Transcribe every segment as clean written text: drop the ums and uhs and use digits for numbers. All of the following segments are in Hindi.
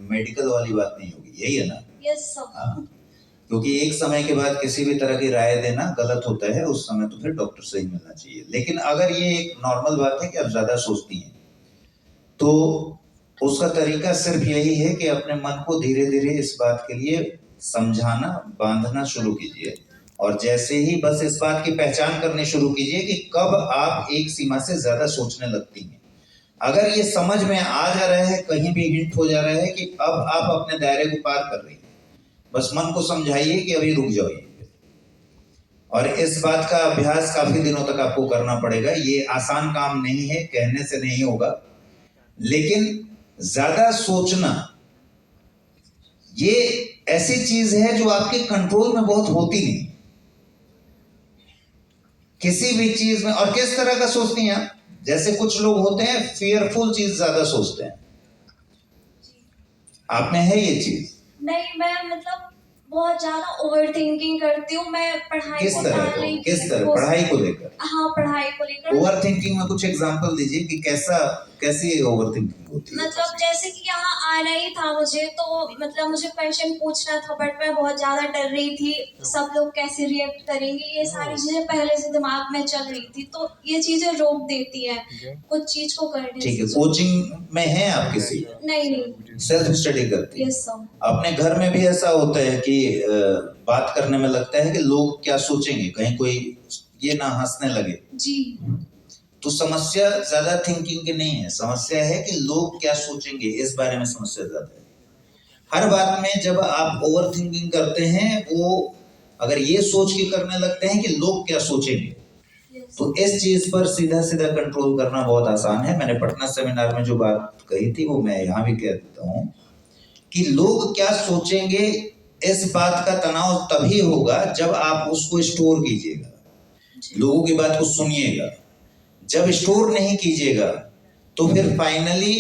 मेडिकल वाली बात नहीं होगी, यही है ना? Yes sir. हाँ, क्योंकि एक समय के बाद किसी भी तरह की राय देना गलत होता है, उस समय तो फिर डॉक्टर से ही मिलना चाहिए। लेकिन अगर ये एक नॉर्मल बात है कि आप ज्यादा सोचती हैं, तो उसका तरीका सिर्फ यही है कि अपने मन को धीरे धीरे इस बात के लिए समझाना, बांधना शुरू कीजिए। और जैसे ही बस इस बात की पहचान करनी शुरू कीजिए कि कब आप एक सीमा से ज्यादा सोचने लगती हैं। अगर ये समझ में आ जा रहा है, कहीं भी हिंट हो जा रहा है कि अब आप अपने दायरे को पार कर रही हैं, बस मन को समझाइए कि अभी रुक जाइए। और इस बात का अभ्यास काफी दिनों तक आपको करना पड़ेगा। ये आसान काम नहीं है, कहने से नहीं होगा, लेकिन ज्यादा सोचना ये ऐसी चीज है जो आपके कंट्रोल में बहुत होती नहीं किसी भी चीज में। और किस तरह का सोचती हैं आप? जैसे कुछ लोग होते हैं फियरफुल चीज ज्यादा सोचते हैं, आप में है ये चीज? नहीं, मैं मतलब बहुत ज्यादा ओवर थिंकिंग करती हूँ। मैं पढ़ाई किस को तरह पढ़ाई को लेकर? हाँ, पढ़ाई को लेकर। ओवर थिंकिंग में कुछ एग्जांपल दीजिए कि कैसी ओवर थिंकिंग होती है? मतलब जैसे कि यहाँ आना ही था मुझे, तो मतलब मुझे क्वेश्चन पूछना था, बट मैं बहुत ज्यादा डर रही थी, सब लोग कैसे रिएक्ट करेंगे, ये सारी चीजें पहले से दिमाग में चल रही थी, तो ये चीजें रोक देती है कुछ चीज को करने से। ठीक है, कोचिंग में है आप किसी? नहीं। सेल्फ स्टडी करती है? Yes sir. अपने घर में भी ऐसा होता है कि बात करने में लगता है कि लोग क्या सोचेंगे, कहीं कोई ये ना हंसने लगे जी। तो समस्या ज्यादा थिंकिंग की नहीं है, समस्या है कि लोग क्या सोचेंगे, इस बारे में समस्या ज्यादा है। हर बात में जब आप ओवर थिंकिंग करते हैं, वो अगर ये सोच के करने लगते हैं कि लोग क्या सोचेंगे, तो इस चीज पर सीधा सीधा कंट्रोल करना बहुत आसान है। मैंने पटना सेमिनार में जो बात कही थी वो मैं यहाँ भी कह देता हूँ कि लोग क्या सोचेंगे, इस बात का तनाव तभी होगा जब आप उसको स्टोर कीजिएगा, लोगों की बात को सुनिएगा। जब स्टोर नहीं कीजिएगा तो फिर फाइनली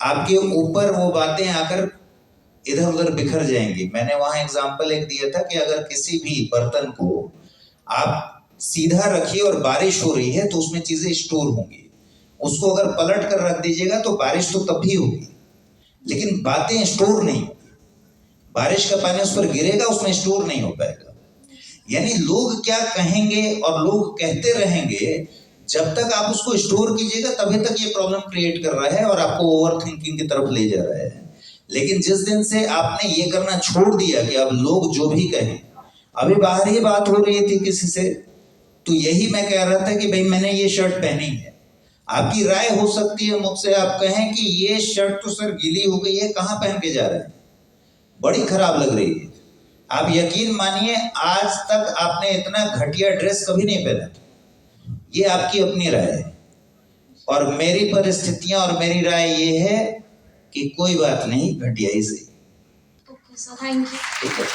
आपके ऊपर वो बातें आकर इधर उधर बिखर जाएंगी। मैंने वहां एग्जांपल एक दिया था कि अगर किसी भी बर्तन को आप सीधा रखिए और बारिश हो रही है तो उसमें चीजें स्टोर होंगी। उसको अगर पलट कर रख दीजिएगा तो बारिश तो तब भी होगी, लेकिन बातें स्टोर नहीं होगी। बारिश का पानी उस पर गिरेगा, उसमें स्टोर नहीं हो पाएगा। यानी लोग क्या कहेंगे और लोग कहते रहेंगे, जब तक आप उसको स्टोर कीजिएगा तभी तक ये प्रॉब्लम क्रिएट कर रहा है और आपको ओवर थिंकिंग की तरफ ले जा रहा है। लेकिन जिस दिन से आपने ये करना छोड़ दिया कि अब लोग जो भी कहें, अभी बाहर ही बात हो रही थी किसी से, तो यही मैं कह रहा था कि भाई मैंने ये शर्ट पहनी है, आपकी राय हो सकती है मुझसे, आप कहें कि ये शर्ट तो सर गीली हो गई है, कहाँ पहन के जा रहे हैं, बड़ी खराब लग रही है। आप यकीन मानिए आज तक आपने इतना घटिया ड्रेस कभी नहीं पहना। ये आपकी अपनी राय है और मेरी परिस्थितियां और मेरी राय ये है कि कोई बात नहीं, घटिया ही सही। Okay sir, thank you. ठीक है।